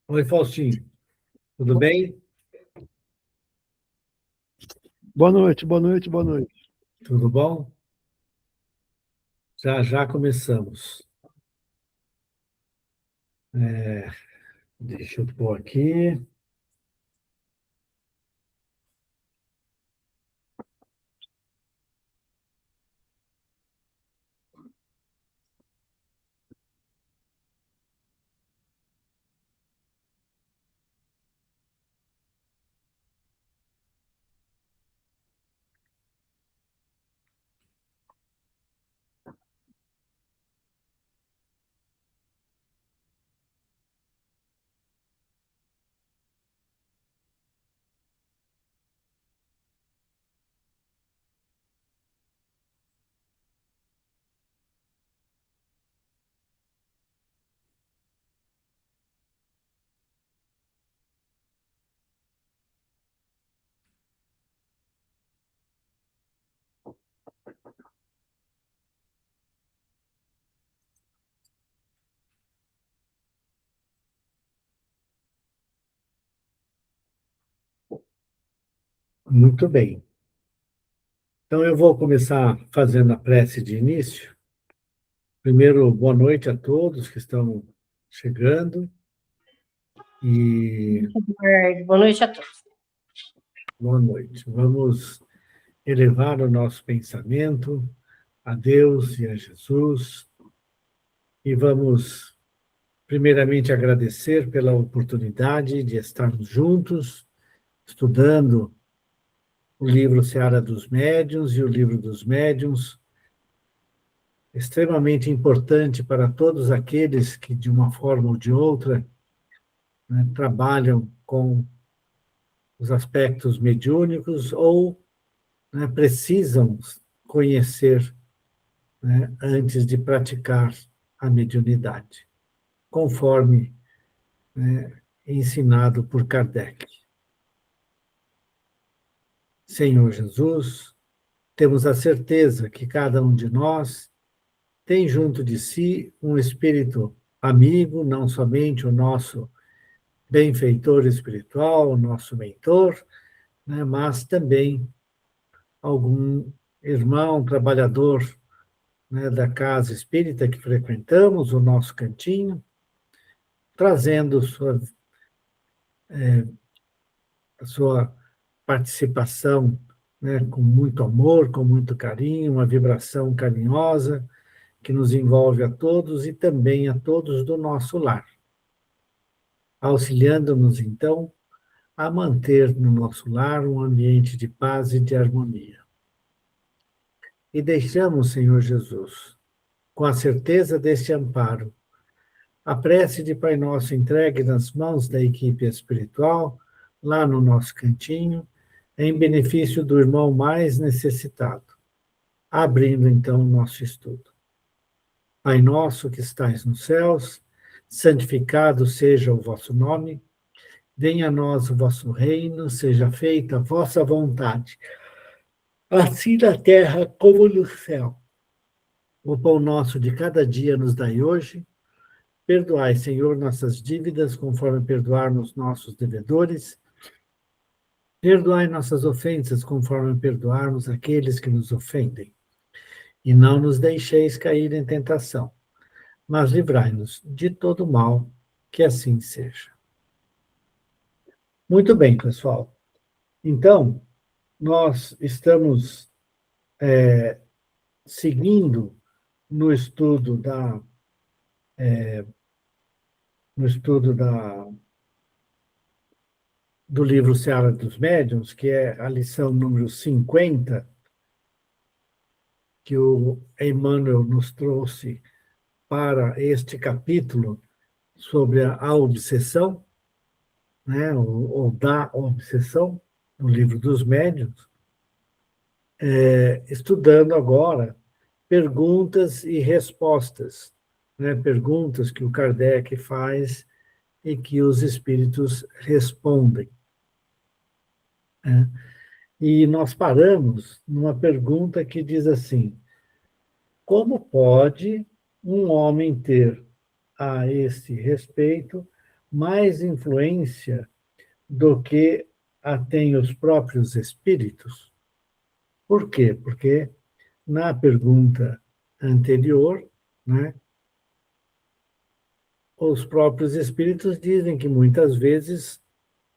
Oi, Faustinho. Tudo bem? Boa noite, boa noite, boa noite. Tudo bom? Já já começamos. Deixa eu pôr aqui. Muito bem. Então, eu vou começar fazendo a prece de início. Primeiro, boa noite a todos que estão chegando. E Boa noite a todos. boa noite. Vamos elevar o nosso pensamento a Deus e a Jesus. E vamos, primeiramente, agradecer pela oportunidade de estarmos juntos, estudando o livro Seara dos Médiuns e o livro dos Médiuns, extremamente importante para todos aqueles que, de uma forma ou de outra, né, trabalham com os aspectos mediúnicos ou, né, precisam conhecer, né, antes de praticar a mediunidade, conforme, né, ensinado por Kardec. Senhor Jesus, temos a certeza que cada um de nós tem junto de si um espírito amigo, não somente o nosso benfeitor espiritual, o nosso mentor, né, mas também algum irmão, trabalhador, né, da casa espírita que frequentamos, o nosso cantinho, trazendo a sua participação, né, com muito amor, com muito carinho, uma vibração carinhosa que nos envolve a todos e também a todos do nosso lar, auxiliando-nos, então, a manter no nosso lar um ambiente de paz e de harmonia. E deixamos, Senhor Jesus, com a certeza deste amparo, a prece de Pai Nosso entregue nas mãos da equipe espiritual, lá no nosso cantinho, em benefício do irmão mais necessitado, abrindo então o nosso estudo. Pai nosso que estais nos céus, santificado seja o vosso nome, venha a nós o vosso reino, seja feita a vossa vontade, assim na terra como no céu. O pão nosso de cada dia nos dai hoje. Perdoai, Senhor, nossas dívidas, conforme perdoarmos nossos devedores. Perdoai nossas ofensas, conforme perdoarmos aqueles que nos ofendem. E não nos deixeis cair em tentação, mas livrai-nos de todo mal, que assim seja. Muito bem, pessoal. Então, nós estamos seguindo no estudo no estudo do livro Seara dos Médiuns, que é a lição número 50, que o Emmanuel nos trouxe para este capítulo sobre a obsessão, né, ou da obsessão, no livro dos Médiuns, estudando agora perguntas e respostas, né, perguntas que o Kardec faz e que os espíritos respondem, né? E nós paramos numa pergunta que diz assim: como pode um homem ter a esse respeito mais influência do que a têm os próprios espíritos? Por quê? Porque na pergunta anterior, né, os próprios espíritos dizem que muitas vezes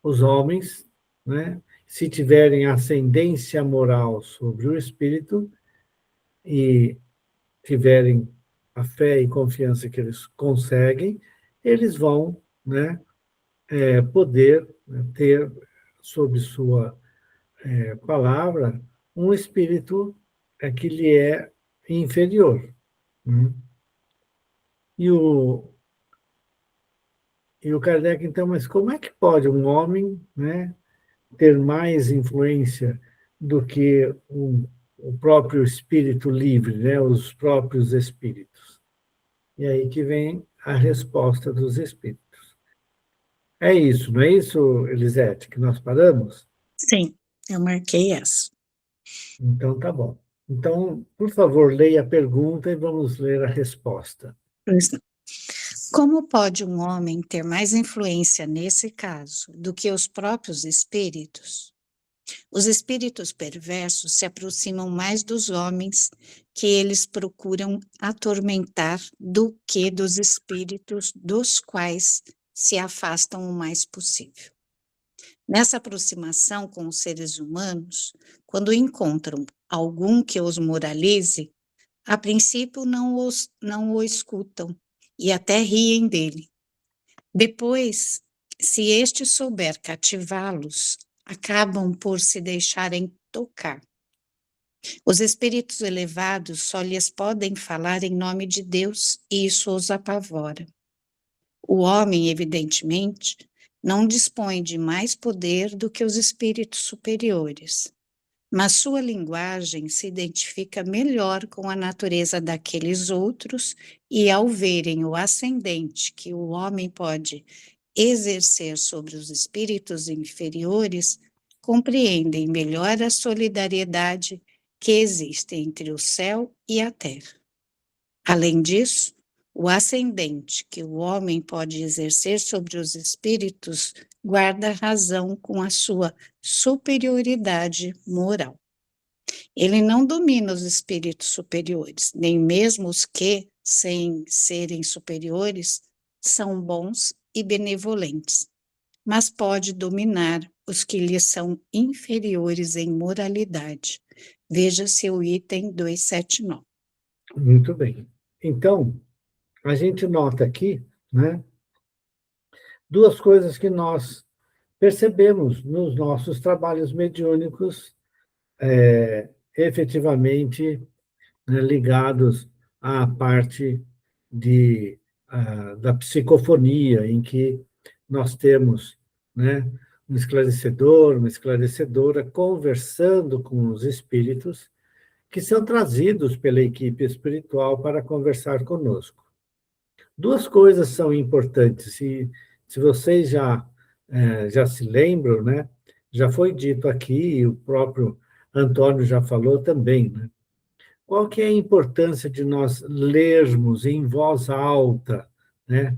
os homens, né, se tiverem ascendência moral sobre o espírito e tiverem a fé e confiança que eles conseguem, eles vão, né, poder, né, ter sob sua palavra um espírito que lhe é inferior. Né? E o Kardec, então, mas como é que pode um homem, né, ter mais influência do que o próprio espírito livre, né, os próprios espíritos? E aí que vem a resposta dos espíritos. É isso, não é isso, Elisete, que nós paramos? Sim, eu marquei essa. Então, tá bom. Então, por favor, leia a pergunta e vamos ler a resposta. Pois não. Como pode um homem ter mais influência nesse caso do que os próprios espíritos? Os espíritos perversos se aproximam mais dos homens que eles procuram atormentar do que dos espíritos dos quais se afastam o mais possível. Nessa aproximação com os seres humanos, quando encontram algum que os moralize, a princípio não o escutam e até riem dele. Depois, se este souber cativá-los, acabam por se deixarem tocar. Os espíritos elevados só lhes podem falar em nome de Deus e isso os apavora. O homem, evidentemente, não dispõe de mais poder do que os espíritos superiores, mas sua linguagem se identifica melhor com a natureza daqueles outros e, ao verem o ascendente que o homem pode exercer sobre os espíritos inferiores, compreendem melhor a solidariedade que existe entre o céu e a terra. Além disso, o ascendente que o homem pode exercer sobre os espíritos guarda razão com a sua superioridade moral. Ele não domina os espíritos superiores, nem mesmo os que, sem serem superiores, são bons e benevolentes, mas pode dominar os que lhe são inferiores em moralidade. Veja-se o item 279. Muito bem. Então, a gente nota aqui, né, duas coisas que nós percebemos nos nossos trabalhos mediúnicos, efetivamente, né, ligados à parte da psicofonia, em que nós temos, né, um esclarecedor, uma esclarecedora conversando com os espíritos que são trazidos pela equipe espiritual para conversar conosco. Duas coisas são importantes, e se vocês já se lembram, né, já foi dito aqui, e o próprio Antônio já falou também, né? Qual que é a importância de nós lermos em voz alta, né,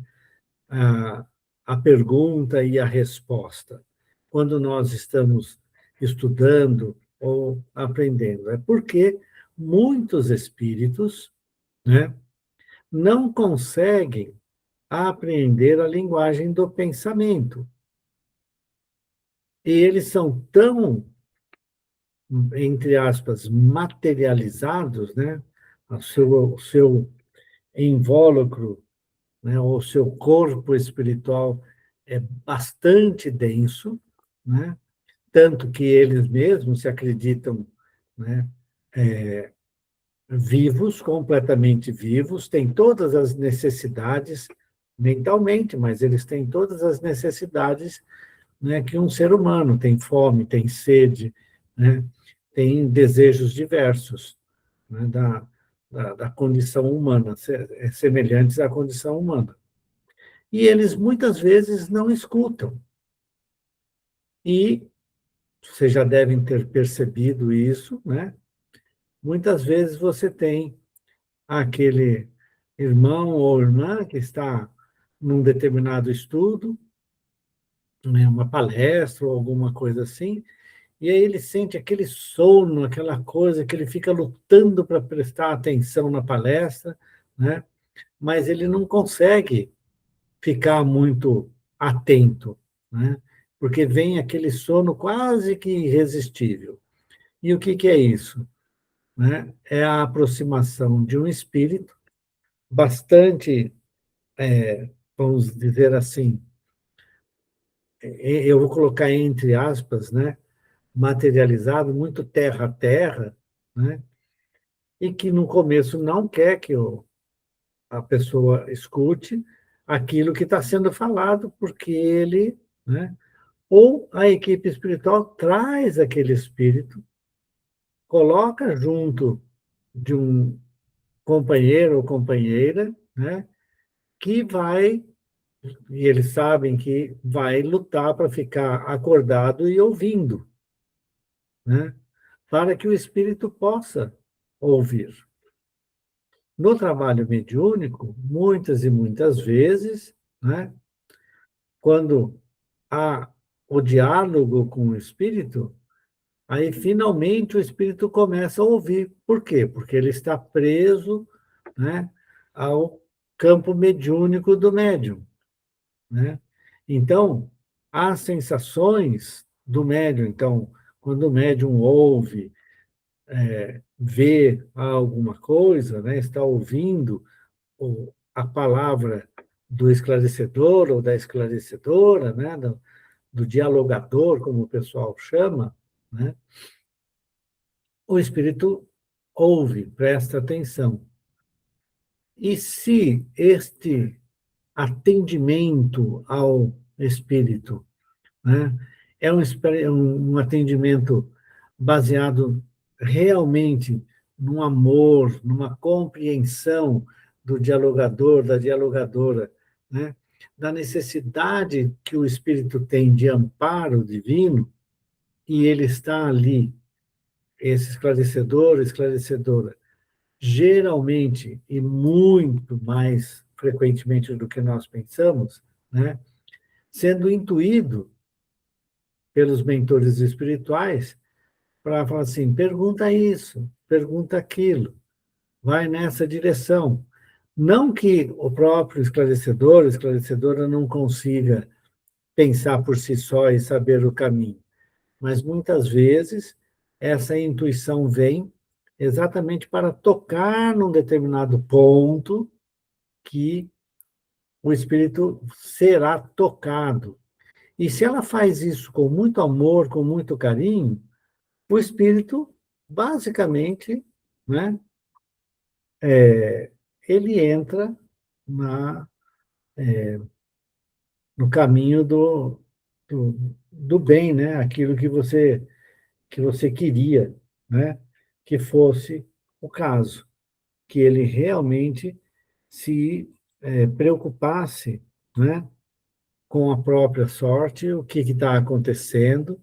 a pergunta e a resposta, quando nós estamos estudando ou aprendendo? É porque muitos espíritos, né, não conseguem apreender a linguagem do pensamento. E eles são tão, entre aspas, materializados, né, o seu invólucro, né, o seu corpo espiritual é bastante denso, né, tanto que eles mesmos se acreditam, né, vivos, completamente vivos, têm todas as necessidades, mentalmente, mas eles têm todas as necessidades, né, que um ser humano tem: fome, tem sede, né, tem desejos diversos, né, da condição humana, semelhantes à condição humana. E eles muitas vezes não escutam. E vocês já devem ter percebido isso, né? Muitas vezes você tem aquele irmão ou irmã que está num determinado estudo, né, uma palestra ou alguma coisa assim, e aí ele sente aquele sono, aquela coisa que ele fica lutando para prestar atenção na palestra, né? Mas ele não consegue ficar muito atento, né? Porque vem aquele sono quase que irresistível. E o que que é isso? Né? É a aproximação de um espírito bastante, vamos dizer assim, eu vou colocar entre aspas, né? Materializado, muito terra a terra, né? E que no começo não quer que a pessoa escute aquilo que está sendo falado, porque ele, né? Ou a equipe espiritual traz aquele espírito, coloca junto de um companheiro ou companheira, né? Que vai, e eles sabem que vai lutar para ficar acordado e ouvindo, né? Para que o espírito possa ouvir. No trabalho mediúnico, muitas e muitas vezes, né, quando há o diálogo com o espírito, aí finalmente o espírito começa a ouvir. Por quê? Porque ele está preso, né, ao campo mediúnico do médium, né? Então, as sensações do médium, então, quando o médium ouve, vê alguma coisa, né, está ouvindo a palavra do esclarecedor ou da esclarecedora, né, do dialogador, como o pessoal chama, né, o espírito ouve, presta atenção. E se este atendimento ao espírito, né, é um atendimento baseado realmente num amor, numa compreensão do dialogador, da dialogadora, né? Da necessidade que o espírito tem de amparo divino, e ele está ali, esse esclarecedor, esclarecedora, geralmente e muito mais frequentemente do que nós pensamos, né? Sendo intuído pelos mentores espirituais para falar assim: pergunta isso, pergunta aquilo, vai nessa direção. Não que o próprio esclarecedor, esclarecedora, não consiga pensar por si só e saber o caminho, mas muitas vezes essa intuição vem exatamente para tocar num determinado ponto que o espírito será tocado. E se ela faz isso com muito amor, com muito carinho, o espírito, basicamente, né, ele entra na, no caminho do bem, né, aquilo que você queria, né, que fosse o caso, que ele realmente se preocupasse, né, com a própria sorte, o que está acontecendo,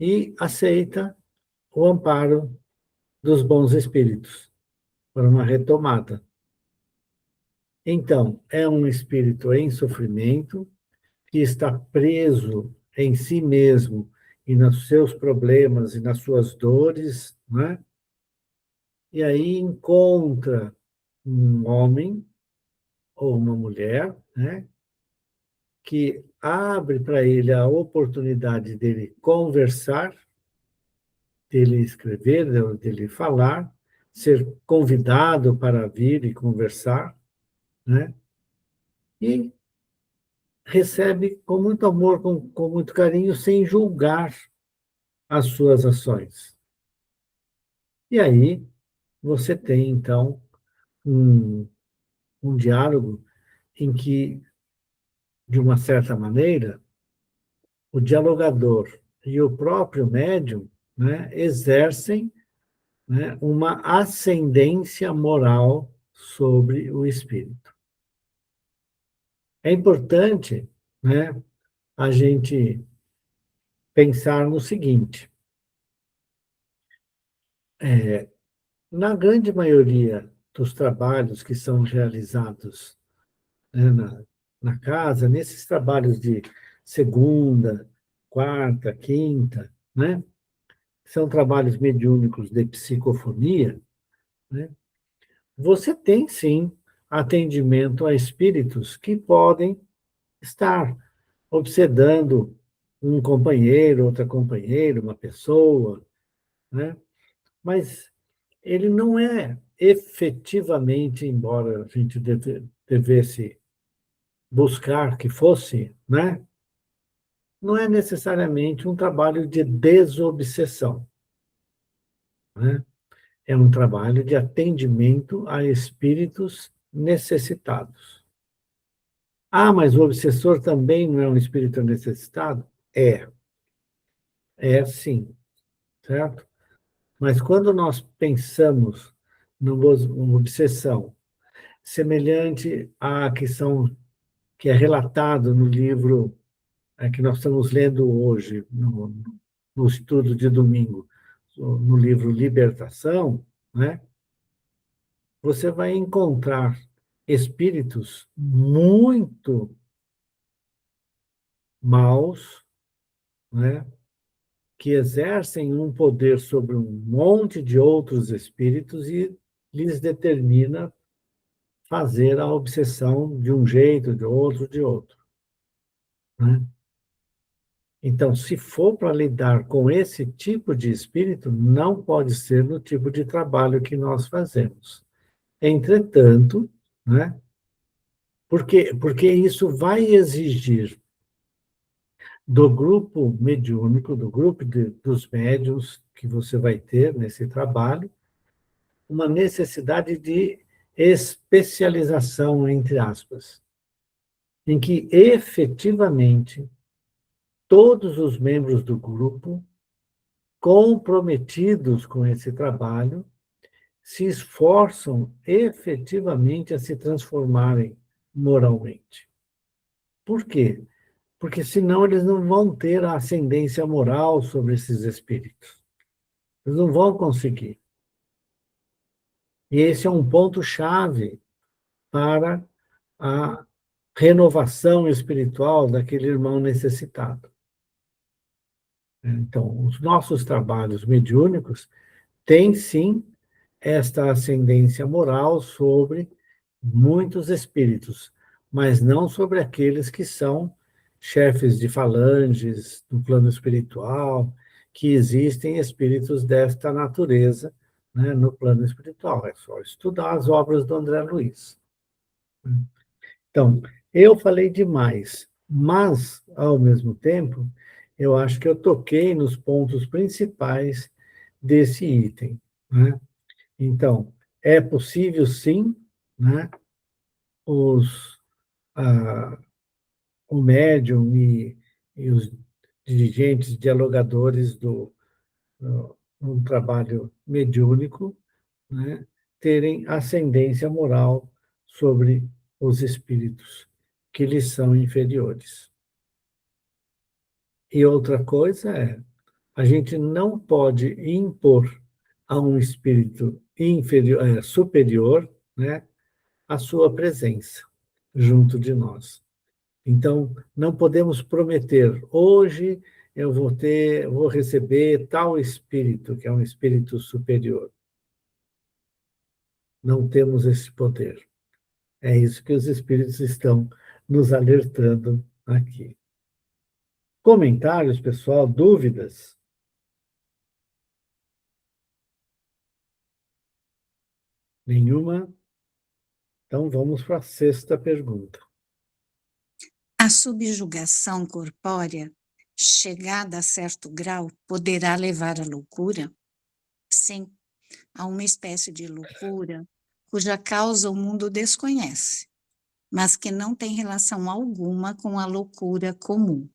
e aceita o amparo dos bons espíritos para uma retomada. Então, é um espírito em sofrimento, que está preso em si mesmo e nos seus problemas e nas suas dores, né? E aí encontra um homem ou uma mulher, né? Que abre para ele a oportunidade dele conversar, dele escrever, dele falar, ser convidado para vir e conversar, né? E recebe com muito amor, com muito carinho, sem julgar as suas ações. E aí você tem, então, um, um diálogo em que, de uma certa maneira, o dialogador e o próprio médium, né, exercem, né, uma ascendência moral sobre o espírito. É importante, né, a gente pensar no seguinte: na grande maioria dos trabalhos que são realizados, né, na casa, nesses trabalhos de segunda, quarta, quinta, né? São trabalhos mediúnicos de psicofonia, né? Você tem, sim, atendimento a espíritos que podem estar obsedando um companheiro, outra companheira, uma pessoa, né? Mas ele não é efetivamente, embora a gente devesse buscar que fosse, né? Não é necessariamente um trabalho de desobsessão, né? É um trabalho de atendimento a espíritos necessitados. Ah, mas o obsessor também não é um espírito necessitado? É sim, certo? Mas quando nós pensamos numa obsessão semelhante à que é relatado no livro que nós estamos lendo hoje, no estudo de domingo, no livro Libertação, né? Você vai encontrar espíritos muito maus, né? Que exercem um poder sobre um monte de outros espíritos e lhes determina fazer a obsessão de um jeito, de outro, né? Então, se for para lidar com esse tipo de espírito, não pode ser no tipo de trabalho que nós fazemos. Entretanto, né? Porque isso vai exigir do grupo mediúnico, do grupo dos médiuns que você vai ter nesse trabalho, uma necessidade de especialização, entre aspas, em que efetivamente todos os membros do grupo, comprometidos com esse trabalho, se esforçam efetivamente a se transformarem moralmente. Por quê? Porque senão eles não vão ter a ascendência moral sobre esses espíritos. Eles não vão conseguir. E esse é um ponto-chave para a renovação espiritual daquele irmão necessitado. Então, os nossos trabalhos mediúnicos têm, sim, esta ascendência moral sobre muitos espíritos, mas não sobre aqueles que são chefes de falanges no plano espiritual, que existem espíritos desta natureza, né, no plano espiritual. É só estudar as obras do André Luiz. Então, eu falei demais, mas, ao mesmo tempo, eu acho que eu toquei nos pontos principais desse item, né? Então, é possível, sim, né, os, ah, o médium e os dirigentes, dialogadores um trabalho mediúnico, né, terem ascendência moral sobre os espíritos que lhes são inferiores. E outra coisa a gente não pode impor a um espírito inferior, superior, né, a sua presença junto de nós. Então, não podemos prometer, hoje vou receber tal espírito, que é um espírito superior. Não temos esse poder. É isso que os espíritos estão nos alertando aqui. Comentários, pessoal, dúvidas? Nenhuma? Então vamos para a sexta pergunta. A subjugação corpórea, chegada a certo grau, poderá levar à loucura? Sim, a uma espécie de loucura cuja causa o mundo desconhece, mas que não tem relação alguma com a loucura comum.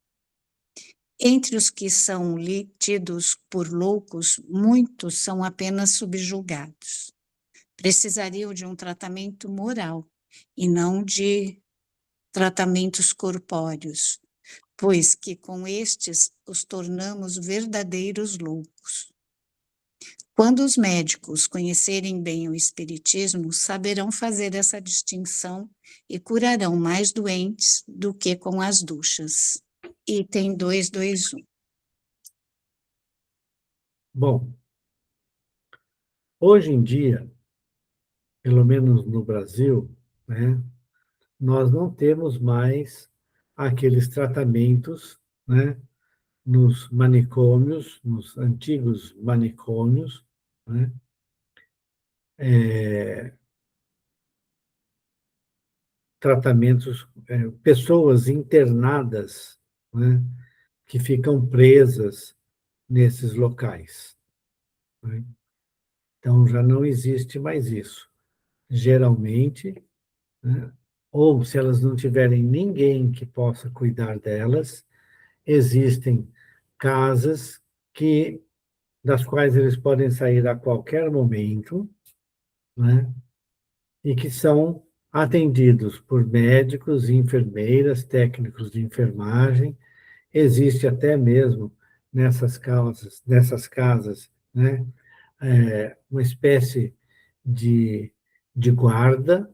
Entre os que são tidos por loucos, muitos são apenas subjugados. Precisariam de um tratamento moral e não de tratamentos corpóreos, pois que com estes os tornamos verdadeiros loucos. Quando os médicos conhecerem bem o espiritismo, saberão fazer essa distinção e curarão mais doentes do que com as duchas. Item 221. Bom, hoje em dia, pelo menos no Brasil, né, nós não temos mais aqueles tratamentos, né, nos manicômios, nos antigos manicômios, né, tratamentos, pessoas internadas, né, que ficam presas nesses locais, né? Então, já não existe mais isso. Geralmente, né, ou se elas não tiverem ninguém que possa cuidar delas, existem casas das quais eles podem sair a qualquer momento, né, e que são atendidos por médicos, enfermeiras, técnicos de enfermagem. Existe até mesmo nessas casas, né, uma espécie de guarda,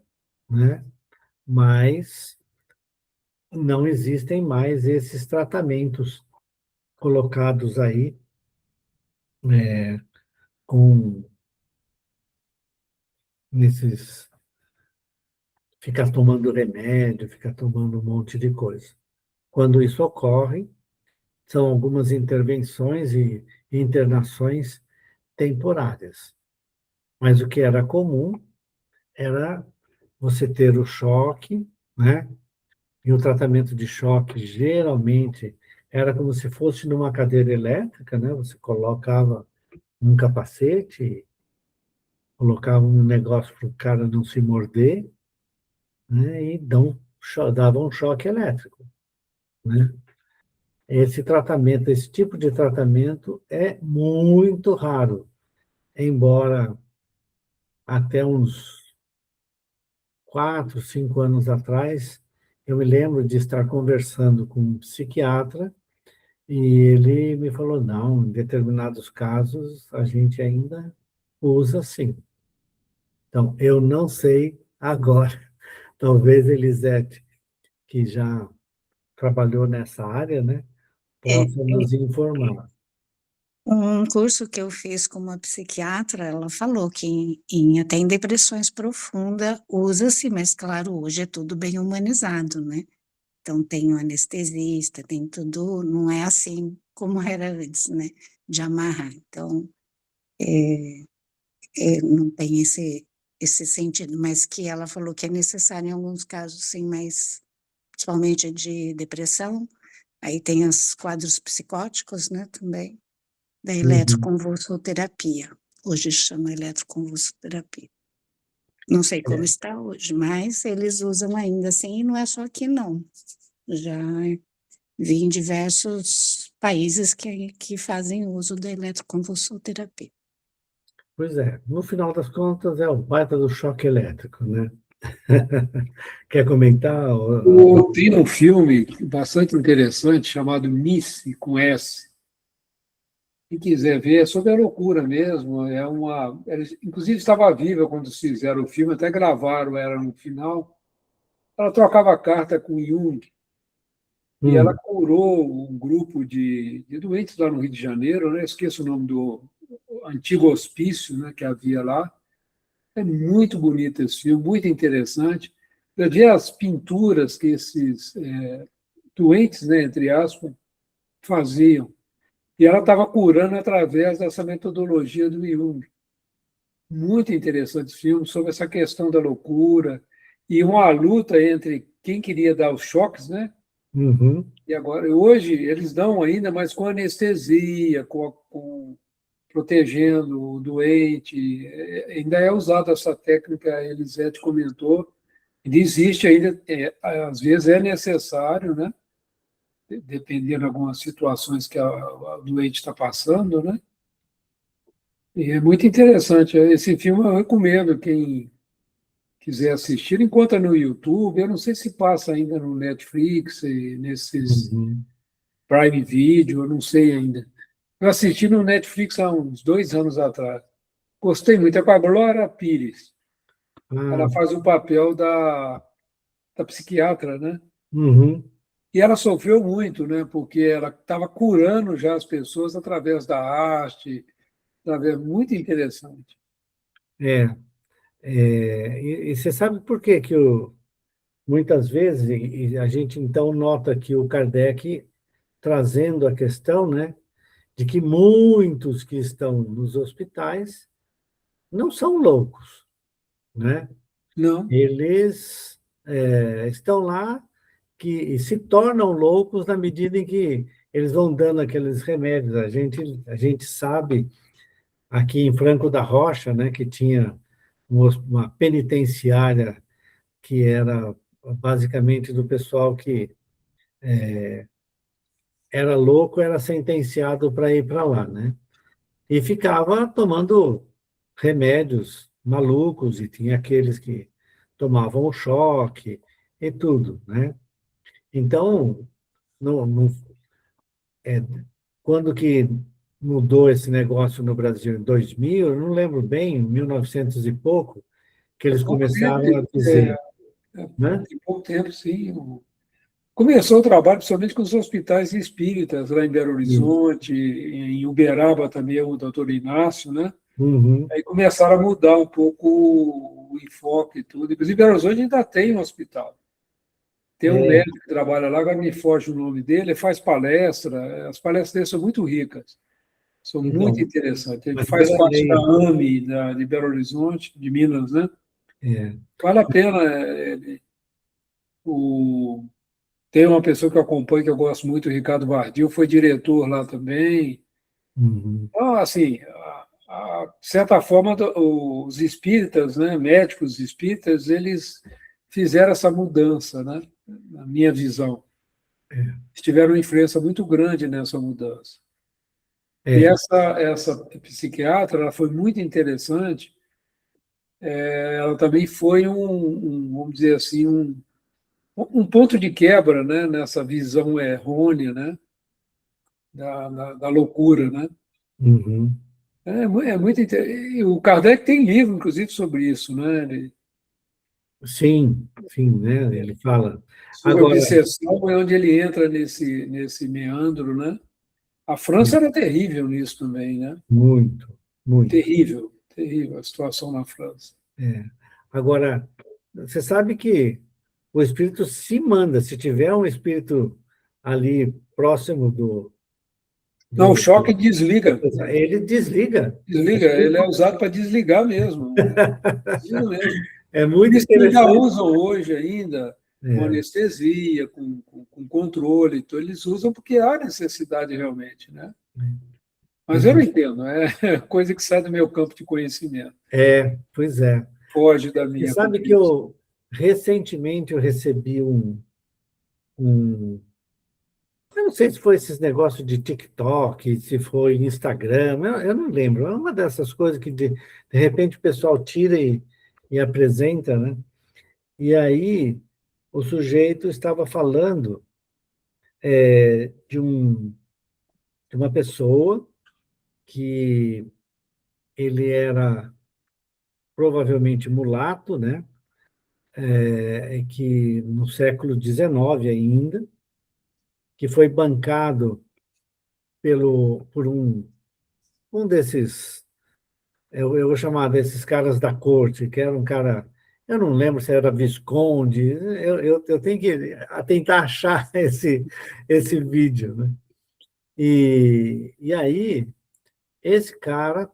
né, mas não existem mais esses tratamentos colocados aí, com nesses, ficar tomando remédio, ficar tomando um monte de coisa. Quando isso ocorre, são algumas intervenções e internações temporárias. Mas o que era comum era você ter o choque, né? E o tratamento de choque geralmente era como se fosse numa cadeira elétrica, né? Você colocava um capacete, colocava um negócio para o cara não se morder, né? E dava um choque elétrico, né? Esse tipo de tratamento é muito raro, embora até uns 4, 5 anos atrás, eu me lembro de estar conversando com um psiquiatra e ele me falou, não, em determinados casos a gente ainda usa sim. Então, eu não sei agora, talvez Elisete, que já trabalhou nessa área, né, É, possa nos informar. um curso que eu fiz com uma psiquiatra, ela falou que até em depressões profundas usa-se, mas claro, hoje é tudo bem humanizado, né? Então tem o anestesista, tem tudo, não é assim como era antes, né? De amarrar. Então, não tem esse sentido, mas que ela falou que é necessário em alguns casos, sim, mas principalmente de depressão. Aí tem os quadros psicóticos, né, também, da Uhum. eletroconvulsoterapia. Hoje chama eletroconvulsoterapia. Não sei como É, está hoje, mas eles usam ainda assim, e não é só aqui, não. Já vi em diversos países que fazem uso da eletroconvulsoterapia. pois é, no final das contas é o baita do choque elétrico, né? Quer comentar? Eu vi um filme bastante interessante chamado Missy, com S. Quem quiser ver, é sobre a loucura mesmo. Ela, inclusive, estava viva quando fizeram o filme, até gravaram ela no final. Ela trocava carta com Jung e ela Hum, curou um grupo de doentes lá no Rio de Janeiro, né? Esqueço o nome do antigo hospício, né, que havia lá. É muito bonito esse filme, muito interessante. Eu vi as pinturas que esses doentes, né, entre aspas, faziam. E ela estava curando através dessa metodologia do Jung. Muito interessante esse filme sobre essa questão da loucura e uma luta entre quem queria dar os choques, né? uhum, E agora, hoje, eles dão ainda, mas com anestesia, protegendo o doente. Ainda é usada essa técnica, a Elisete comentou. Ainda existe ainda, às vezes é necessário, né? Dependendo de algumas situações que a doente está passando, né? E é muito interessante. Esse filme eu recomendo quem quiser assistir, encontra no YouTube. Eu não sei se passa ainda no Netflix, nesses uhum. Prime Video, eu não sei ainda. Eu assisti no Netflix há uns 2 anos atrás. Gostei muito. É com a Glória Pires. Ah, Ela faz o papel da psiquiatra, né? uhum, E ela sofreu muito, né? Porque ela estava curando já as pessoas através da arte, através muito interessante. é, e você sabe por quê que muitas vezes, e a gente então nota que o Kardec trazendo a questão, né, de que muitos que estão nos hospitais não são loucos, né? Não, Eles estão lá e se tornam loucos na medida em que eles vão dando aqueles remédios. A gente sabe aqui em Franco da Rocha, né, que tinha uma penitenciária que era basicamente do pessoal que era louco, era sentenciado para ir para lá, né? E ficava tomando remédios malucos, e tinha aqueles que tomavam o choque e tudo, né? Então, não, quando que mudou esse negócio no Brasil? Em 2000, eu não lembro bem, 1900 e pouco, que é eles pouco tempo, começaram a dizer, né? tem pouco tempo, sim. Começou o trabalho, principalmente com os hospitais espíritas, lá em Belo Isso. Horizonte, em Uberaba também, o doutor Inácio, né? Uhum. Aí começaram a mudar um pouco o enfoque e tudo. Inclusive, Belo Horizonte ainda tem um hospital. Tem um É, médico que trabalha lá, agora me foge o nome dele, ele faz palestra, as palestras dele são muito ricas, são muito então, interessantes. Ele mas faz pela parte da lei, AME, de Belo Horizonte, de Minas, né? é, Vale a pena. Tem uma pessoa que eu acompanho, que eu gosto muito, o Ricardo Vardil, foi diretor lá também. uhum, Então, assim, de certa forma, os espíritas, né, médicos espíritas, eles fizeram essa mudança, né, na minha visão. Eles tiveram uma influência muito grande nessa mudança. E é, essa psiquiatra, ela foi muito interessante. Ela também foi vamos dizer assim, um ponto de quebra, né, nessa visão errônea, né, da loucura, né? uhum. É muito interessante. O Kardec tem livro, inclusive, sobre isso, né? Sim, sim, né? Ele fala. Sobre a Agora, obsessão, é onde ele entra nesse meandro, né? A França era terrível nisso também, né? muito, muito. Terrível, terrível a situação na França. É. Agora, você sabe que o espírito se manda, se tiver um espírito ali próximo Não, o do, choque desliga. ele desliga. Desliga, ele é usado para desligar mesmo. Desliga mesmo. É Por muito isso que ainda interessante. usam hoje ainda com É, anestesia, com controle. Então, eles usam porque há necessidade realmente, né? Mas eu não uhum. entendo, é coisa que sai do meu campo de conhecimento, Pois é. foge da Você minha sabe que compreensão. recentemente eu recebi um. Eu não sei se foi esses negócios de TikTok, se foi Instagram, eu não lembro. É uma dessas coisas que de repente o pessoal tira e apresenta, né? E aí o sujeito estava falando de uma pessoa que ele era provavelmente mulato, né? Que no século XIX ainda, que foi bancado por um desses, eu vou chamar desses caras da corte, que era um cara, eu não lembro se era Visconde, eu tenho que tentar achar esse vídeo, né? E aí, esse cara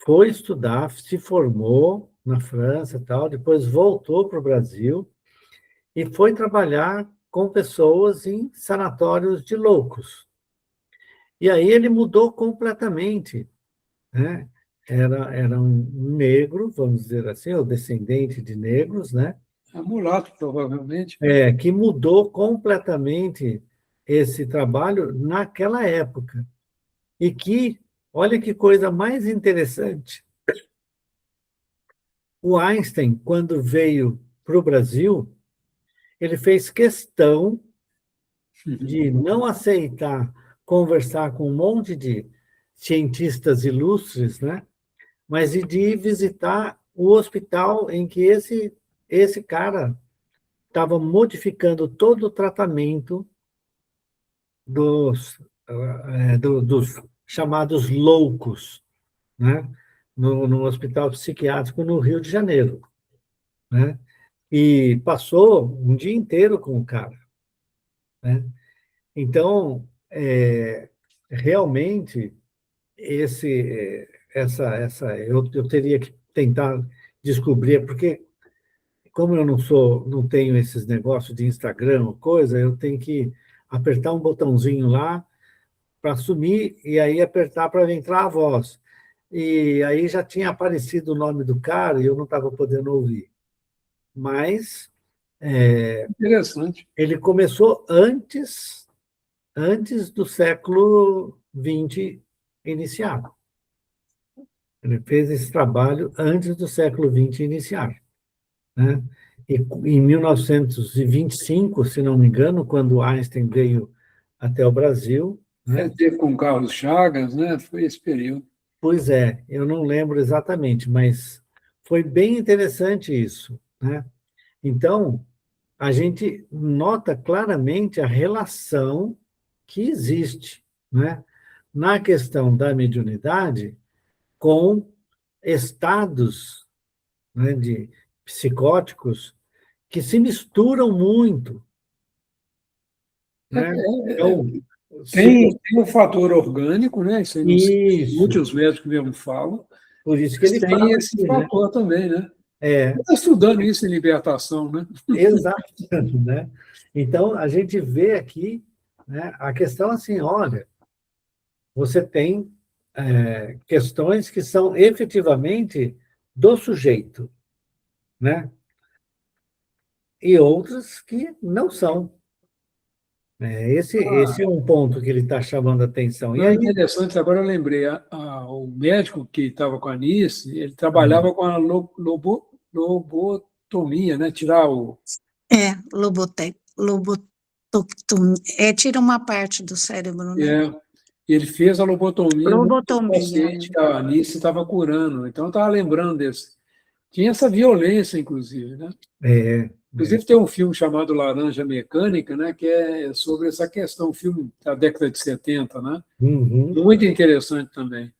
foi estudar, se formou na França e tal, depois voltou para o Brasil e foi trabalhar com pessoas em sanatórios de loucos. E aí ele mudou completamente, né? Era um negro, vamos dizer assim, ou descendente de negros, né? É mulato, provavelmente. Que mudou completamente esse trabalho naquela época. E que, olha que coisa mais interessante, o Einstein, quando veio para o Brasil, ele fez questão de não aceitar conversar com um monte cientistas ilustres, né? Mas de ir visitar o hospital em que esse cara estava modificando todo o tratamento dos chamados loucos, né? No hospital psiquiátrico no Rio de Janeiro, né? E passou um dia inteiro com o cara, né? Então, realmente, eu teria que tentar descobrir, porque como eu não tenho esses negócios de Instagram ou coisa, eu tenho que apertar um botãozinho lá para sumir e aí apertar para entrar a voz. E aí já tinha aparecido o nome do cara e eu não estava podendo ouvir. Mas Interessante. ele começou antes do século XX iniciar. Ele fez esse trabalho antes do século XX iniciar, né? E em 1925, se não me engano, quando Einstein veio até o Brasil, né? Teve com Carlos Chagas, né? Foi esse período. Pois é, eu não lembro exatamente, mas foi bem interessante isso, né? Então, a gente nota claramente a relação que existe, né, na questão da mediunidade com estados, né, de psicóticos que se misturam muito, né? Então, Tem um fator orgânico, né? Isso aí não sei, isso, muitos médicos mesmo falam, por isso que mas ele tem fala esse aqui, né? fator também, né? É, Está estudando isso em libertação, né? exato, né? Então, a gente vê aqui, né, a questão assim, olha, você tem questões que são efetivamente do sujeito, né? E outras que não são. Esse é um ponto que ele está chamando a atenção. E Não, é aí, interessante, agora eu lembrei, o médico que estava com a Anice, ele trabalhava com a lobotomia, né? Tirar o... Lobotomia. Tira uma parte do cérebro, né? Ele fez a lobotomia no Lobotomia. paciente que a Anice estava curando. Então, eu estava lembrando desse. Tinha essa violência, inclusive, né? é, Inclusive, tem um filme chamado Laranja Mecânica, né, que é sobre essa questão, um filme da década de 70, né? uhum. Muito interessante também.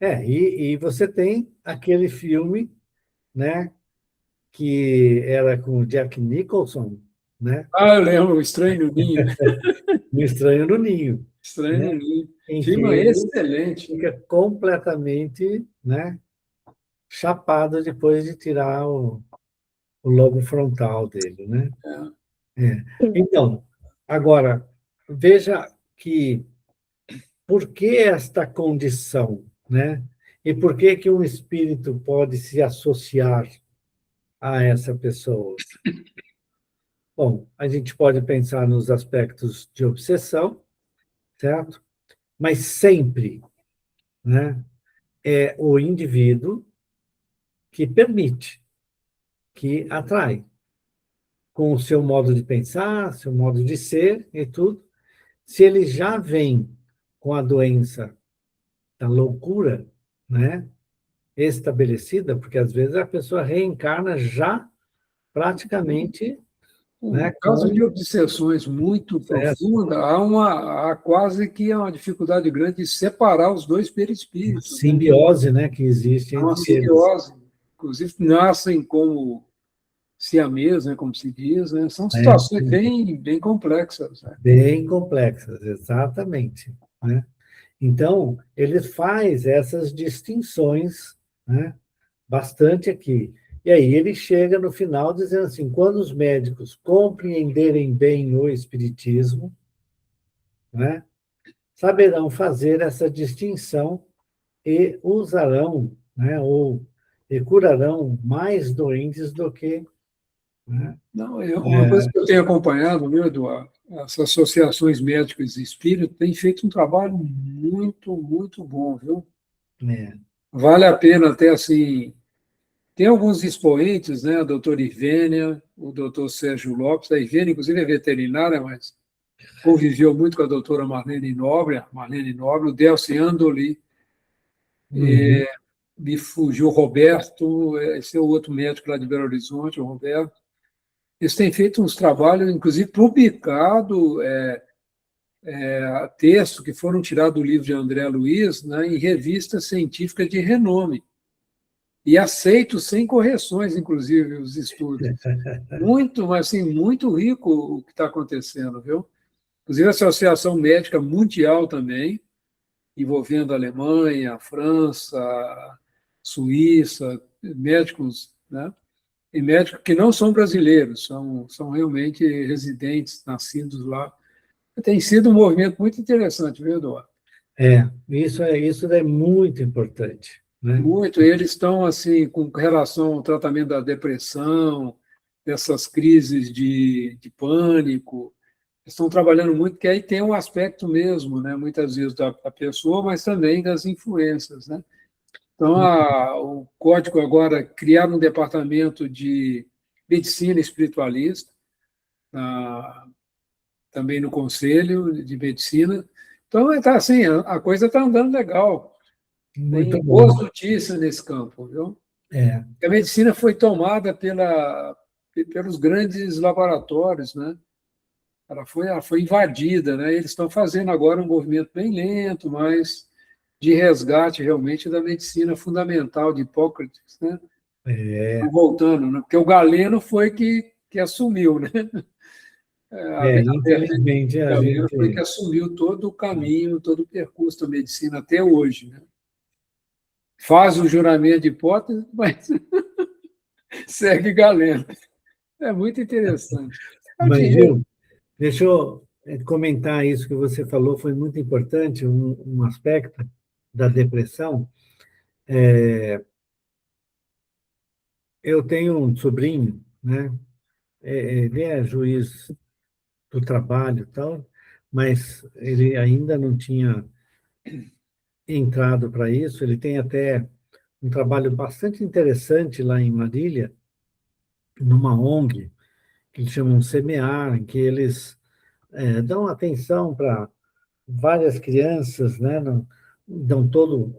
E você tem aquele filme, né, que era com o Jack Nicholson, né, Ah, eu lembro, O Estranho no Ninho. no Estranho no Ninho, Estranho né, no Ninho. em que Filme ele excelente. fica completamente, né, chapado depois de tirar o lobo frontal dele, né? Então, agora, veja que por que esta condição, né? E por que que um espírito pode se associar a essa pessoa? Bom, a gente pode pensar nos aspectos de obsessão, certo? Mas sempre, né, é o indivíduo que permite, que atrai, com o seu modo de pensar, seu modo de ser e tudo. Se ele já vem com a doença da loucura, né, estabelecida, porque às vezes a pessoa reencarna já praticamente, No né, caso de com obsessões muito sucesso, profundas, há quase que uma dificuldade grande de separar os dois uma perispíritos, né? simbiose, né, que existe É uma entre eles. simbiose. Inclusive, nascem como siamês, né, como se diz, né? São É, situações bem complexas, né? bem complexas, exatamente, né? Então, ele faz essas distinções, né, bastante aqui. E aí ele chega no final dizendo assim: quando os médicos compreenderem bem o espiritismo, né, saberão fazer essa distinção e usarão, né, e curarão mais doentes do que, né, Não, uma coisa que eu tenho acompanhado, viu, Eduardo? As associações médicas e espírito têm feito um trabalho muito, muito bom, viu? é, Vale a pena até, assim, tem alguns expoentes, né? A doutora Ivênia, o doutor Sérgio Lopes, a Ivênia, inclusive, é veterinária, mas conviveu muito com a doutora Marlene Nobre, o Delcio Andoli, Uhum. Me fugiu o Roberto, esse é o outro médico lá de Belo Horizonte, o Roberto. Eles têm feito uns trabalhos, inclusive publicado textos que foram tirados do livro de André Luiz, né, em revistas científicas de renome. E aceitos sem correções, inclusive, os estudos. Muito, mas assim, muito rico o que está acontecendo, viu? Inclusive a Associação Médica Mundial também, envolvendo a Alemanha, a França, a Suíça, médicos, né? E médicos que não são brasileiros, são realmente residentes, nascidos lá. Tem sido um movimento muito interessante, viu, Eduardo? Isso é muito importante, né? Muito. Eles estão, assim, com relação ao tratamento da depressão, dessas crises de pânico, estão trabalhando muito, que aí tem um aspecto mesmo, né, muitas vezes da pessoa, mas também das influências, né? Então, o código agora criar um departamento de medicina espiritualista, também no Conselho de Medicina. Então, tá assim, a coisa está andando legal. Muito Tem boas bom. notícias nesse campo, viu? É, A medicina foi tomada pelos grandes laboratórios, né? Ela foi invadida, né? Eles estão fazendo agora um movimento bem lento, mas de resgate realmente da medicina fundamental de Hipócrates, né? é, Estão voltando, né? Porque o Galeno foi que assumiu, né? A verdadeira infelizmente a Galeno foi que gente. assumiu todo o caminho, todo o percurso da medicina até hoje, né? Faz o juramento de hipótese, mas segue Galeno. É muito interessante. Mas, Aqui, viu, deixa eu comentar isso que você falou, foi muito importante, um aspecto da depressão. Eu tenho um sobrinho, né? Ele é juiz do trabalho e tal, mas ele ainda não tinha entrado para isso. Ele tem até um trabalho bastante interessante lá em Marília, numa ONG, que eles chamam Semear, em que eles dão atenção para várias crianças, né? Dão todo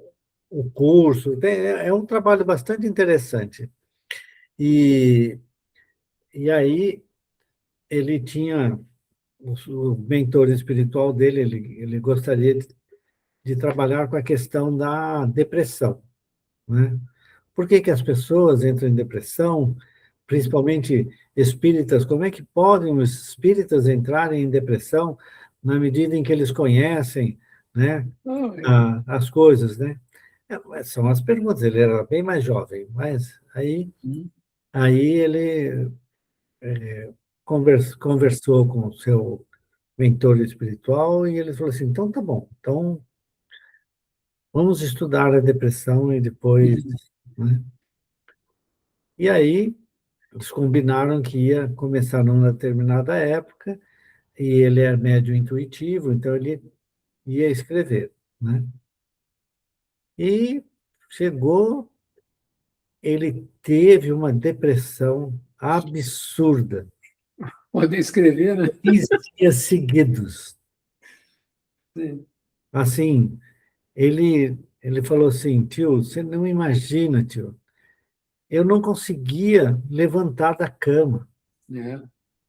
o curso. É um trabalho bastante interessante. E, e aí ele tinha o mentor espiritual dele, ele gostaria de trabalhar com a questão da depressão, né? Por que que as pessoas entram em depressão, principalmente espíritas? Como é que podem os espíritas entrarem em depressão na medida em que eles conhecem, né, as coisas, né? São as perguntas. Ele era bem mais jovem, mas aí ele conversou com o seu mentor espiritual e ele falou assim: então tá bom, então vamos estudar a depressão e depois, né? E aí eles combinaram que ia começar numa determinada época e ele é médio intuitivo, então ele ia escrever, né? E chegou, ele teve uma depressão absurda, pode escrever, né? 15 dias seguidos. Sim. Assim, ele falou assim: tio, você não imagina, tio, eu não conseguia levantar da cama. É.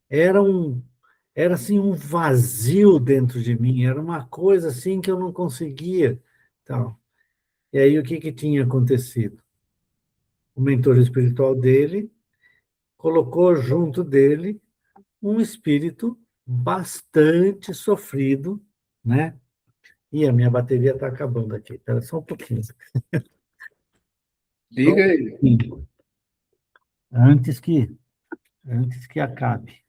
Era era assim um vazio dentro de mim, era uma coisa assim que eu não conseguia, tal. E aí o que que tinha acontecido? O mentor espiritual dele colocou junto dele um espírito bastante sofrido, né? E a minha bateria está acabando aqui. Espera só um pouquinho. Só um Liga aí. pouquinho. Antes que acabe.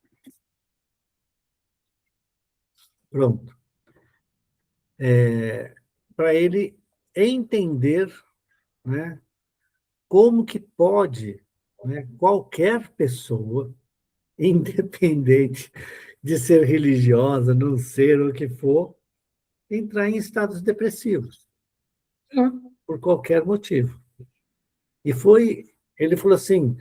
Pronto. Para ele entender, né, como que pode, né, qualquer pessoa, independente de ser religiosa, não ser o que for, entrar em estados depressivos, por qualquer motivo. E ele falou assim: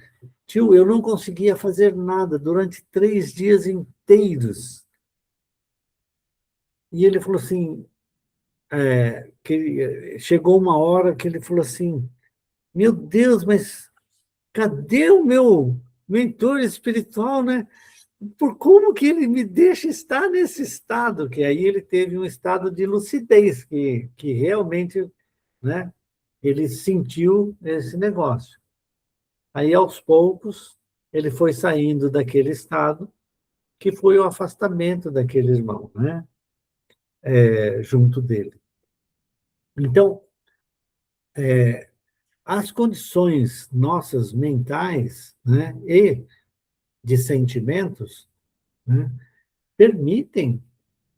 tio, eu não conseguia fazer nada durante 3 dias inteiros. E ele falou assim: chegou uma hora que ele falou assim, meu Deus, mas cadê o meu mentor espiritual, né? Por como que ele me deixa estar nesse estado? Que aí ele teve um estado de lucidez, que realmente, né, ele sentiu esse negócio. Aí, aos poucos, ele foi saindo daquele estado, que foi o afastamento daquele irmão, né, junto dele. Então, as condições nossas mentais, né, e de sentimentos, né, permitem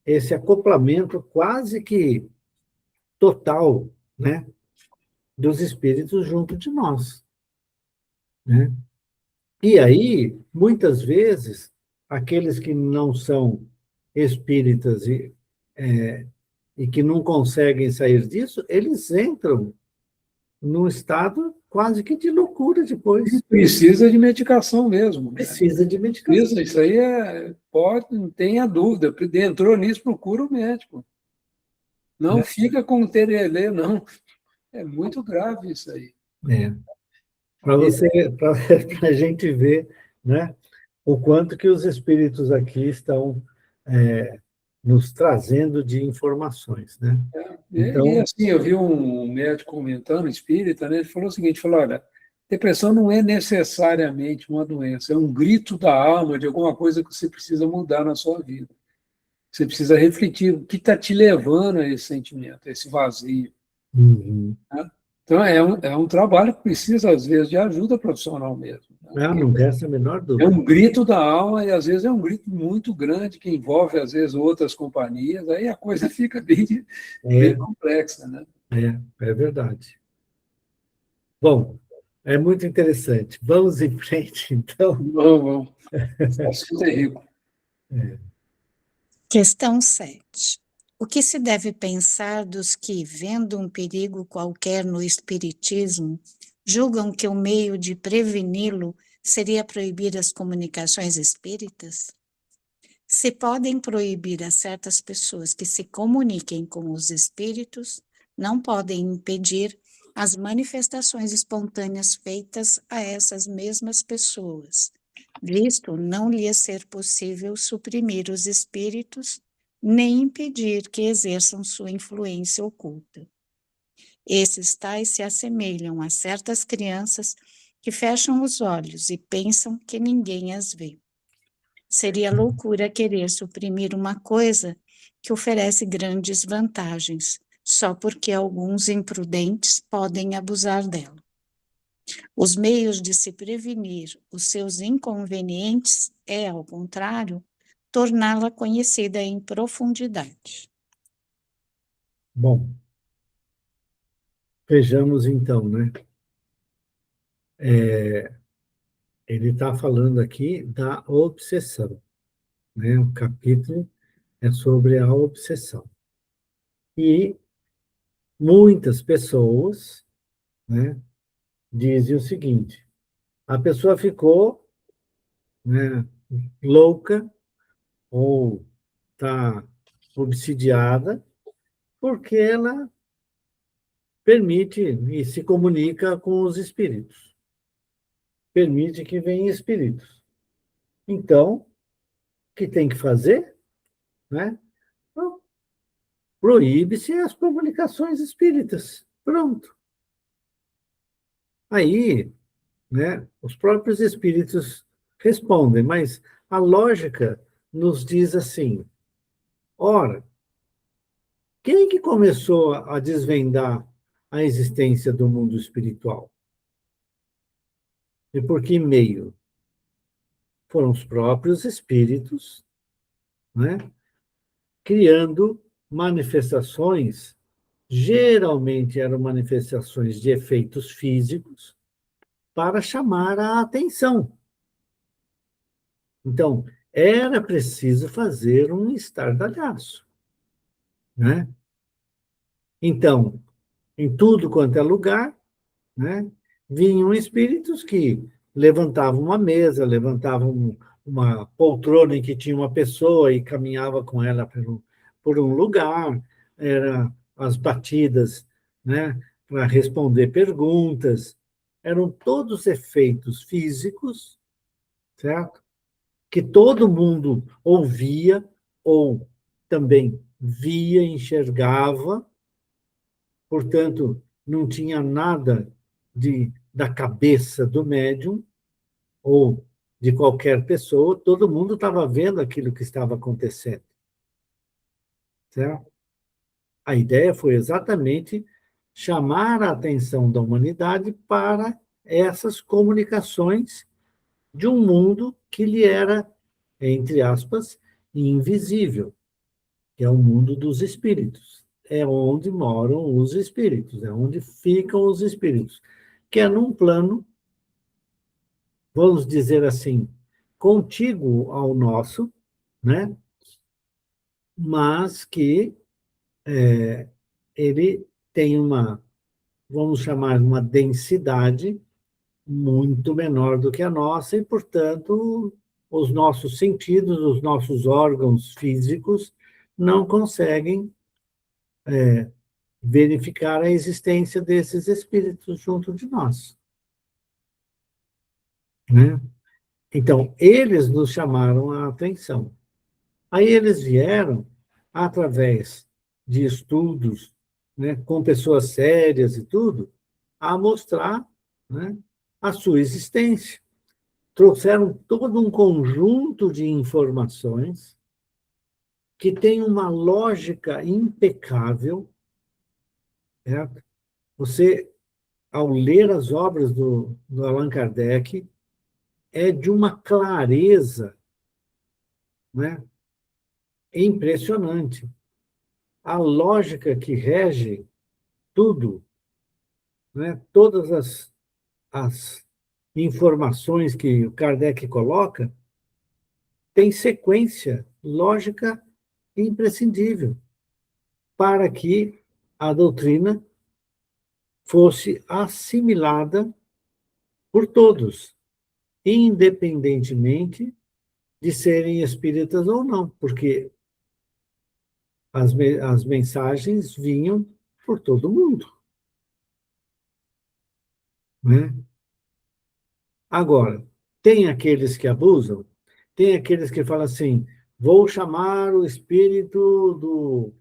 esse acoplamento quase que total, né, dos espíritos junto de nós, né? E aí, muitas vezes, aqueles que não são espíritas e que não conseguem sair disso, eles entram num estado quase que de loucura depois. Precisa de medicação mesmo, né? Precisa de medicação. Isso aí pode, não tenha dúvida. Entrou nisso, procura o médico. Não fica com o terelê, não. É muito grave isso aí. Para a gente ver, né, o quanto que os espíritos aqui estão nos trazendo de informações, né? Então, E assim, eu vi um médico comentando, espírita, né? Ele falou o seguinte, falou, olha, depressão não é necessariamente uma doença, é um grito da alma de alguma coisa que você precisa mudar na sua vida. Você precisa refletir o que está te levando a esse sentimento, a esse vazio. uhum. Né? Então, é um trabalho que precisa, às vezes, de ajuda profissional mesmo. Né? Não resta a menor É dúvida. um grito da alma e, às vezes, é um grito muito grande que envolve, às vezes, outras companhias. Aí a coisa fica bem complexa. Né? É verdade. Bom, é muito interessante. Vamos em frente, então. Vamos. O assunto é rico. Questão 7. O que se deve pensar dos que, vendo um perigo qualquer no espiritismo, julgam que o meio de preveni-lo seria proibir as comunicações espíritas? Se podem proibir a certas pessoas que se comuniquem com os espíritos, não podem impedir as manifestações espontâneas feitas a essas mesmas pessoas, visto não lhes ser possível suprimir os espíritos, nem impedir que exerçam sua influência oculta. Esses tais se assemelham a certas crianças que fecham os olhos e pensam que ninguém as vê. Seria loucura querer suprimir uma coisa que oferece grandes vantagens, só porque alguns imprudentes podem abusar dela. Os meios de se prevenir os seus inconvenientes é, ao contrário, torná-la conhecida em profundidade. Bom, vejamos então, né? Ele está falando aqui da obsessão, né? O capítulo é sobre a obsessão. E muitas pessoas, né, dizem o seguinte: a pessoa ficou, né, louca ou está obsidiada porque ela permite e se comunica com os espíritos. Permite que venham espíritos. Então, o que tem que fazer? Né? Proíbe-se as comunicações espíritas. Pronto. Aí, né, os próprios espíritos respondem, mas a lógica nos diz assim: ora, quem que começou a desvendar a existência do mundo espiritual? E por que meio? Foram os próprios espíritos, né, criando manifestações, geralmente eram manifestações de efeitos físicos, para chamar a atenção. Então, era preciso fazer um estardalhaço, né? Então, em tudo quanto é lugar, né, vinham espíritos que levantavam uma mesa, levantavam uma poltrona em que tinha uma pessoa e caminhava com ela por um lugar, era as batidas, né, para responder perguntas, eram todos efeitos físicos, certo? Que todo mundo ouvia ou também via, enxergava, portanto, não tinha nada da cabeça do médium ou de qualquer pessoa, todo mundo estava vendo aquilo que estava acontecendo, certo? A ideia foi exatamente chamar a atenção da humanidade para essas comunicações de um mundo que lhe era, entre aspas, invisível, que é o mundo dos espíritos. É onde moram os espíritos, é onde ficam os espíritos, que é num plano, vamos dizer assim, contíguo ao nosso, né? Mas que ele tem uma, vamos chamar, uma densidade muito menor do que a nossa e, portanto, os nossos sentidos, os nossos órgãos físicos não conseguem verificar a existência desses espíritos junto de nós, né? Então, eles nos chamaram a atenção. Aí eles vieram através de estudos, né, com pessoas sérias e tudo, a mostrar, né, a sua existência. Trouxeram todo um conjunto de informações que tem uma lógica impecável, certo? Você, ao ler as obras do Allan Kardec, é de uma clareza, né, impressionante. A lógica que rege tudo, né, todas as informações que o Kardec coloca, tem sequência lógica imprescindível para que a doutrina fosse assimilada por todos, independentemente de serem espíritas ou não, porque as mensagens vinham por todo mundo, né? Agora, tem aqueles que abusam, tem aqueles que falam assim, vou chamar o espírito do...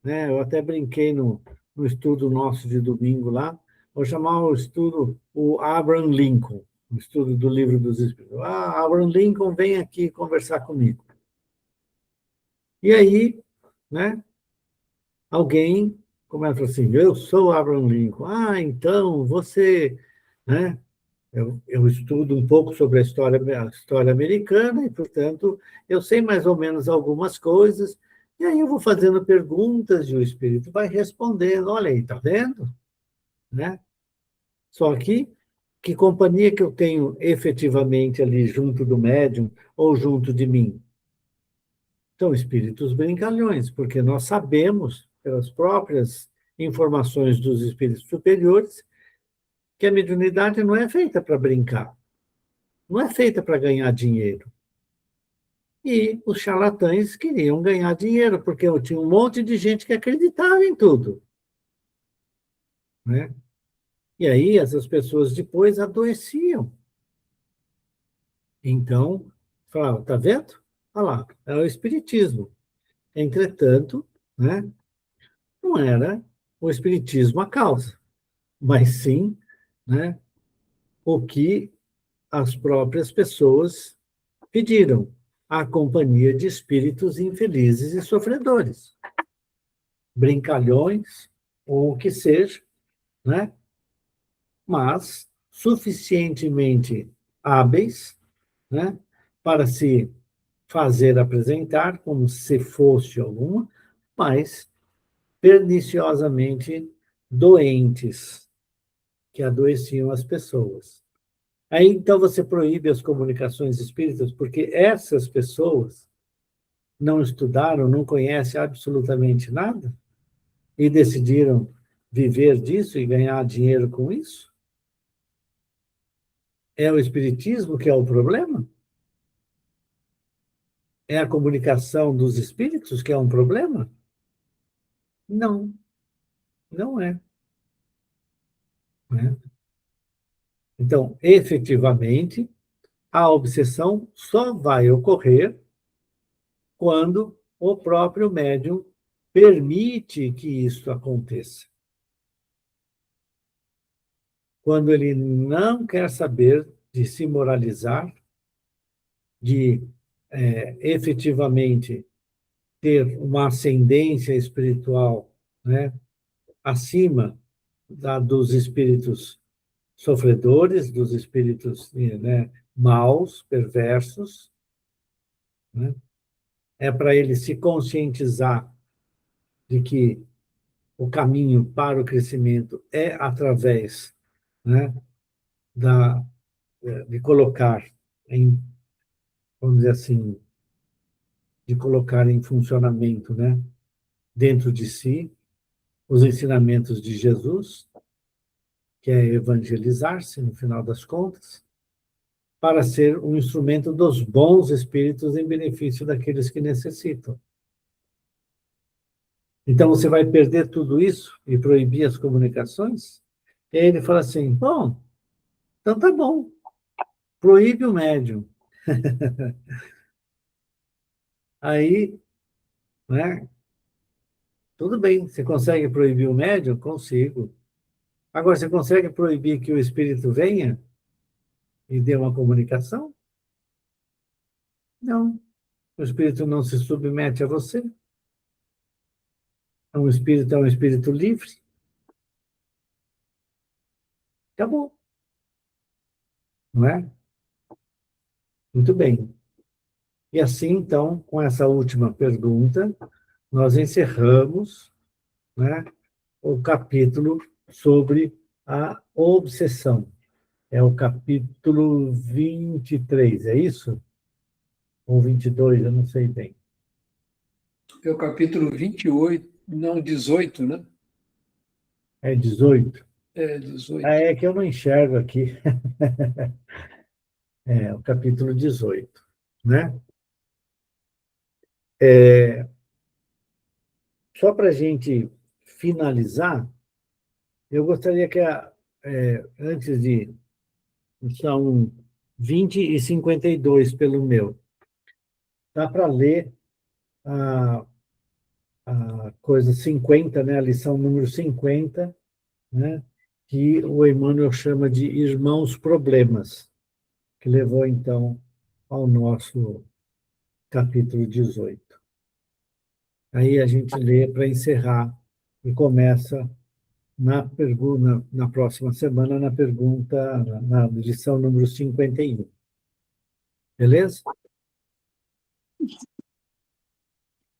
Né, eu até brinquei no estudo nosso de domingo lá, vou chamar o estudo o Abraham Lincoln, o estudo do Livro dos Espíritos. Ah, Abraham Lincoln, vem aqui conversar comigo. E aí, né, alguém começa assim, eu sou Abraham Lincoln. Ah, então, você... Né, eu estudo um pouco sobre a história americana e, portanto, eu sei mais ou menos algumas coisas, e aí eu vou fazendo perguntas e o espírito vai respondendo. Olha aí, tá vendo? Né? Só que companhia que eu tenho efetivamente ali junto do médium ou junto de mim? São espíritos brincalhões, porque nós sabemos, pelas próprias informações dos espíritos superiores, que a mediunidade não é feita para brincar. Não é feita para ganhar dinheiro. E os charlatães queriam ganhar dinheiro, porque eu tinha um monte de gente que acreditava em tudo, né? E aí essas pessoas depois adoeciam. Então, falavam, tá vendo? Olha lá, é o espiritismo. Entretanto, né, não era o espiritismo a causa, mas sim, né, o que as próprias pessoas pediram, a companhia de espíritos infelizes e sofredores, brincalhões, ou o que seja, né? Mas suficientemente hábeis, né? Para se fazer apresentar como se fosse alguma, mas perniciosamente doentes, que adoeciam as pessoas. Aí, então, você proíbe as comunicações espíritas, porque essas pessoas não estudaram, não conhecem absolutamente nada e decidiram viver disso e ganhar dinheiro com isso? É o espiritismo que é o problema? É a comunicação dos espíritos que é um problema? Não. Não é. Né? Então, efetivamente, a obsessão só vai ocorrer quando o próprio médium permite que isso aconteça. Quando ele não quer saber de se moralizar, de efetivamente ter uma ascendência espiritual, né, acima dos espíritos sofredores, dos espíritos, né, maus, perversos, né? É para ele se conscientizar de que o caminho para o crescimento é através, né, de colocar em, vamos dizer assim, de colocar em funcionamento, né, dentro de si, os ensinamentos de Jesus, que é evangelizar-se, no final das contas, para ser um instrumento dos bons espíritos em benefício daqueles que necessitam. Então, você vai perder tudo isso e proibir as comunicações? E aí ele fala assim, bom, então tá bom, proíbe o médium. Aí, né, tudo bem, você consegue proibir o médium? Consigo. Agora, você consegue proibir que o espírito venha e dê uma comunicação? Não. O espírito não se submete a você. É um espírito livre. Acabou. Não é? Muito bem. E assim, então, com essa última pergunta, nós encerramos, né, o capítulo sobre a obsessão. É o capítulo 23, é isso? Ou 22, eu não sei bem. É o capítulo 28, não, 18, né? É 18? É, 18. É que eu não enxergo aqui. É o capítulo 18, né? Só para a gente finalizar, eu gostaria que, antes de... São 20h52 pelo meu. Dá para ler a coisa 50, né? A lição número 50, né? Que o Emmanuel chama de Irmãos Problemas, que levou, então, ao nosso capítulo 18. Aí a gente lê para encerrar e começa na próxima semana, na lição número 51. Beleza?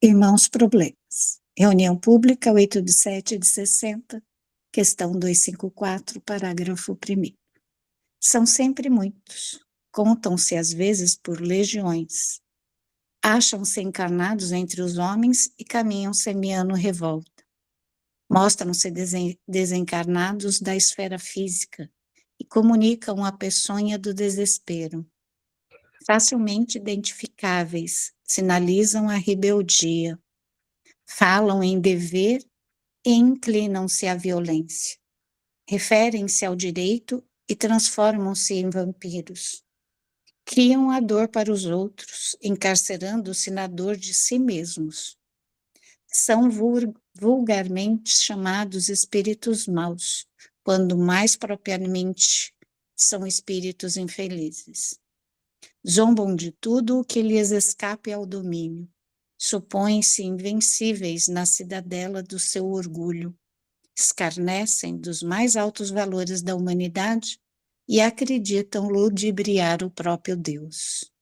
Irmãos Problemas. Reunião pública, 8/7/60, questão 254, parágrafo 1º. São sempre muitos, contam-se às vezes por legiões. Acham-se encarnados entre os homens e caminham semeando revolta. Mostram-se desencarnados da esfera física e comunicam a peçonha do desespero. Facilmente identificáveis, sinalizam a rebeldia. Falam em dever e inclinam-se à violência. Referem-se ao direito e transformam-se em vampiros. Criam a dor para os outros, encarcerando-se na dor de si mesmos. São vulgarmente chamados espíritos maus, quando mais propriamente são espíritos infelizes. Zombam de tudo o que lhes escape ao domínio. Supõem-se invencíveis na cidadela do seu orgulho. Escarnecem dos mais altos valores da humanidade e acreditam ludibriar o próprio Deus.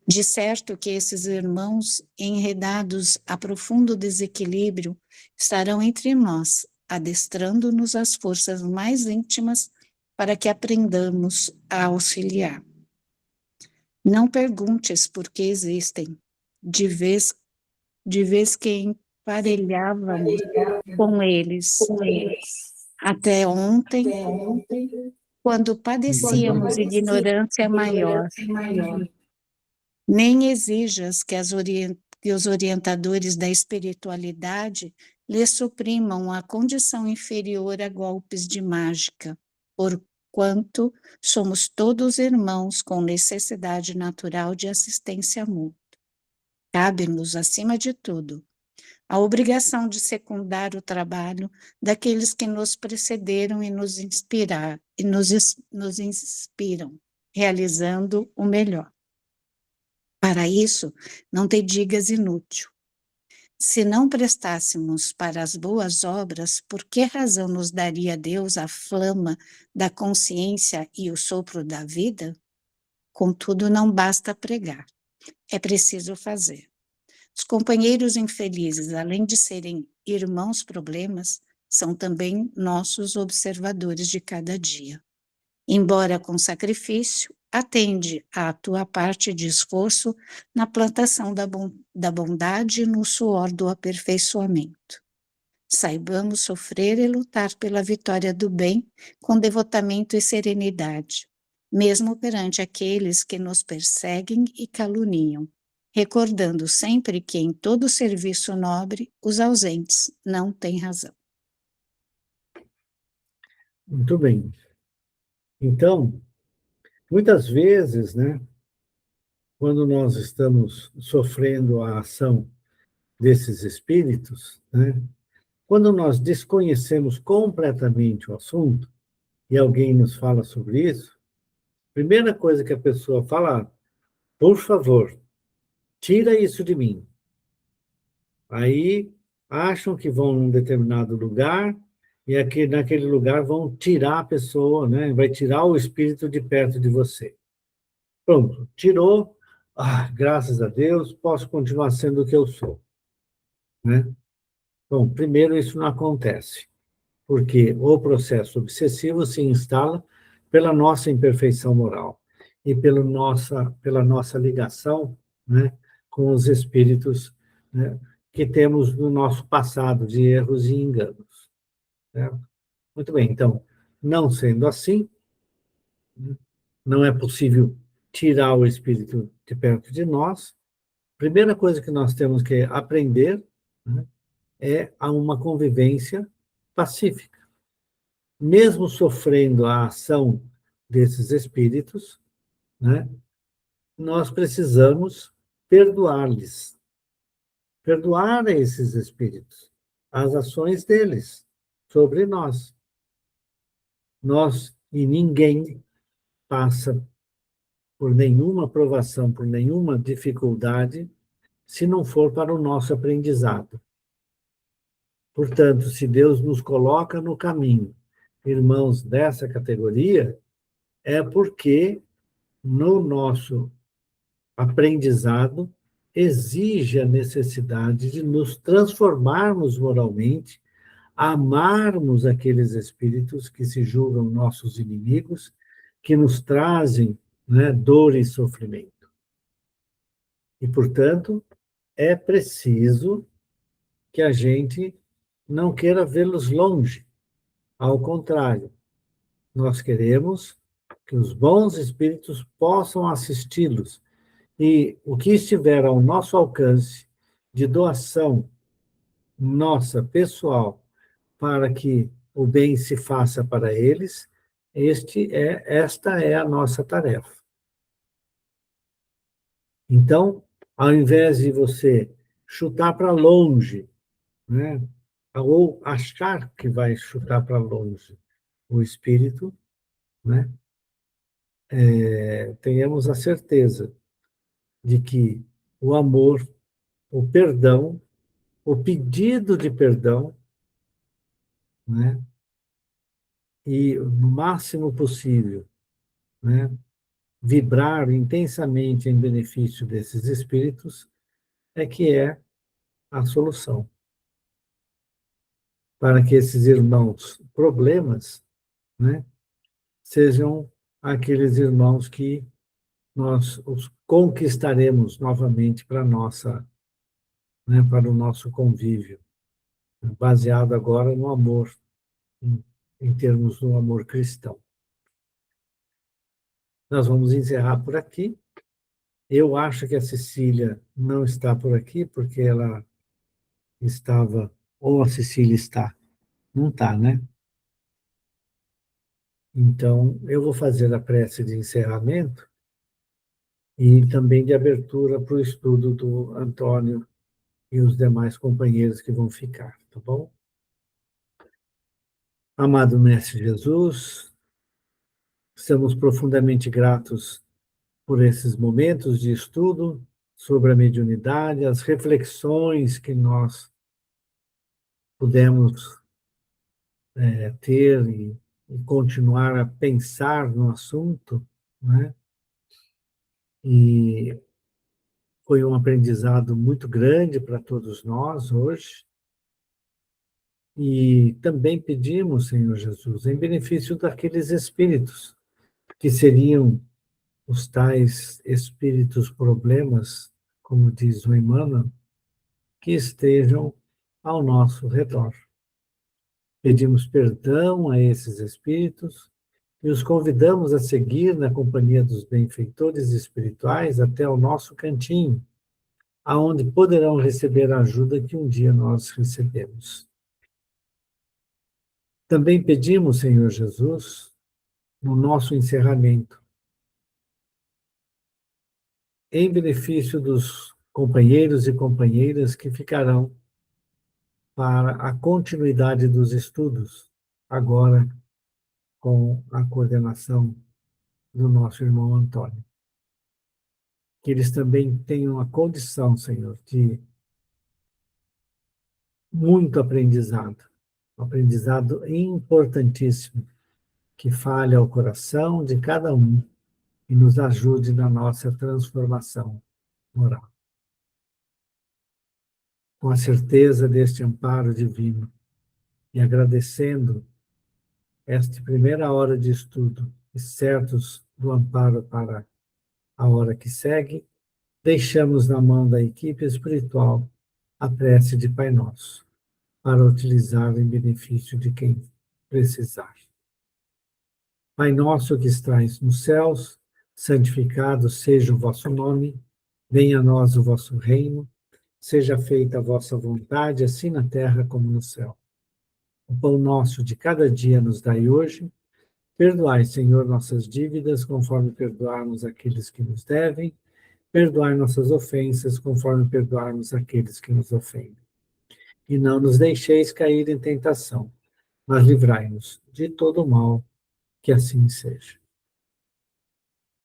De certo que esses irmãos, enredados a profundo desequilíbrio, estarão entre nós, adestrando-nos às forças mais íntimas para que aprendamos a auxiliar. Não perguntes por que existem, de vez que emparelhávamos com eles. Até ontem, quando padecíamos ignorância maior. Nem exijas que os orientadores da espiritualidade lhes suprimam a condição inferior a golpes de mágica, porquanto somos todos irmãos com necessidade natural de assistência mútua. Cabe-nos, acima de tudo, a obrigação de secundar o trabalho daqueles que nos precederam e nos inspiram, realizando o melhor. Para isso, não te digas inútil. Se não prestássemos para as boas obras, por que razão nos daria Deus a flama da consciência e o sopro da vida? Contudo, não basta pregar, é preciso fazer. Os companheiros infelizes, além de serem irmãos problemas, são também nossos observadores de cada dia. Embora com sacrifício, atende à tua parte de esforço na plantação da bondade e no suor do aperfeiçoamento. Saibamos sofrer e lutar pela vitória do bem com devotamento e serenidade, mesmo perante aqueles que nos perseguem e caluniam, recordando sempre que em todo serviço nobre os ausentes não têm razão. Muito bem. Então, muitas vezes, né, quando nós estamos sofrendo a ação desses espíritos, né, quando nós desconhecemos completamente o assunto e alguém nos fala sobre isso, a primeira coisa que a pessoa fala, por favor, tira isso de mim. Aí acham que vão num determinado lugar e aqui naquele lugar vão tirar a pessoa, né? Vai tirar o espírito de perto de você. Pronto, tirou. Graças a Deus, posso continuar sendo o que eu sou, né? Bom, primeiro isso não acontece, porque o processo obsessivo se instala pela nossa imperfeição moral e pela nossa ligação, né, com os espíritos, né, que temos no nosso passado de erros e enganos. Certo? Muito bem, então, não sendo assim, não é possível tirar o espírito de perto de nós. Primeira coisa que nós temos que aprender, né, é a uma convivência pacífica. Mesmo sofrendo a ação desses espíritos, né, nós precisamos perdoar-lhes, perdoar a esses espíritos as ações deles sobre nós. Nós e ninguém passa por nenhuma provação, por nenhuma dificuldade, se não for para o nosso aprendizado. Portanto, se Deus nos coloca no caminho, irmãos dessa categoria, é porque no nosso aprendizado exige a necessidade de nos transformarmos moralmente, amarmos aqueles espíritos que se julgam nossos inimigos, que nos trazem, né, dor e sofrimento. E, portanto, é preciso que a gente não queira vê-los longe. Ao contrário, nós queremos que os bons espíritos possam assisti-los e o que estiver ao nosso alcance de doação nossa, pessoal, para que o bem se faça para eles, esta é a nossa tarefa. Então, ao invés de você chutar para longe, né, ou achar que vai chutar para longe o espírito, né, tenhamos a certeza de que o amor, o perdão, o pedido de perdão, né, e no máximo possível, né, vibrar intensamente em benefício desses espíritos, é que é a solução. Para que esses irmãos problemas, né, sejam aqueles irmãos que nós os conquistaremos novamente para nossa, né, para o nosso convívio, baseado agora no amor, em termos do amor cristão. Nós vamos encerrar por aqui. Eu acho que a Cecília não está por aqui, porque ela estava Ou a Cecília está? Não está, né? Então, eu vou fazer a prece de encerramento e também de abertura para o estudo do Antônio e os demais companheiros que vão ficar, tá bom? Amado Mestre Jesus, estamos profundamente gratos por esses momentos de estudo sobre a mediunidade, as reflexões que nós pudemos ter e continuar a pensar no assunto, né? E foi um aprendizado muito grande para todos nós hoje. E também pedimos, Senhor Jesus, em benefício daqueles espíritos que seriam os tais espíritos problemas, como diz o Emmanuel, que estejam ao nosso redor. Pedimos perdão a esses espíritos e os convidamos a seguir na companhia dos benfeitores espirituais até o nosso cantinho, aonde poderão receber a ajuda que um dia nós recebemos. Também pedimos, Senhor Jesus, no nosso encerramento, em benefício dos companheiros e companheiras que ficarão para a continuidade dos estudos, agora com a coordenação do nosso irmão Antônio. Que eles também tenham a condição, Senhor, de muito aprendizado, um aprendizado importantíssimo, que fale ao coração de cada um e nos ajude na nossa transformação moral. Com a certeza deste amparo divino e agradecendo esta primeira hora de estudo e certos do amparo para a hora que segue, deixamos na mão da equipe espiritual a prece de Pai Nosso, para utilizar em benefício de quem precisar. Pai nosso que estais nos céus, santificado seja o vosso nome, venha a nós o vosso reino, seja feita a vossa vontade, assim na terra como no céu. O pão nosso de cada dia nos dai hoje, perdoai, Senhor, nossas dívidas, conforme perdoarmos aqueles que nos devem, perdoai nossas ofensas, conforme perdoarmos aqueles que nos ofendem. E não nos deixeis cair em tentação, mas livrai-nos de todo mal, que assim seja.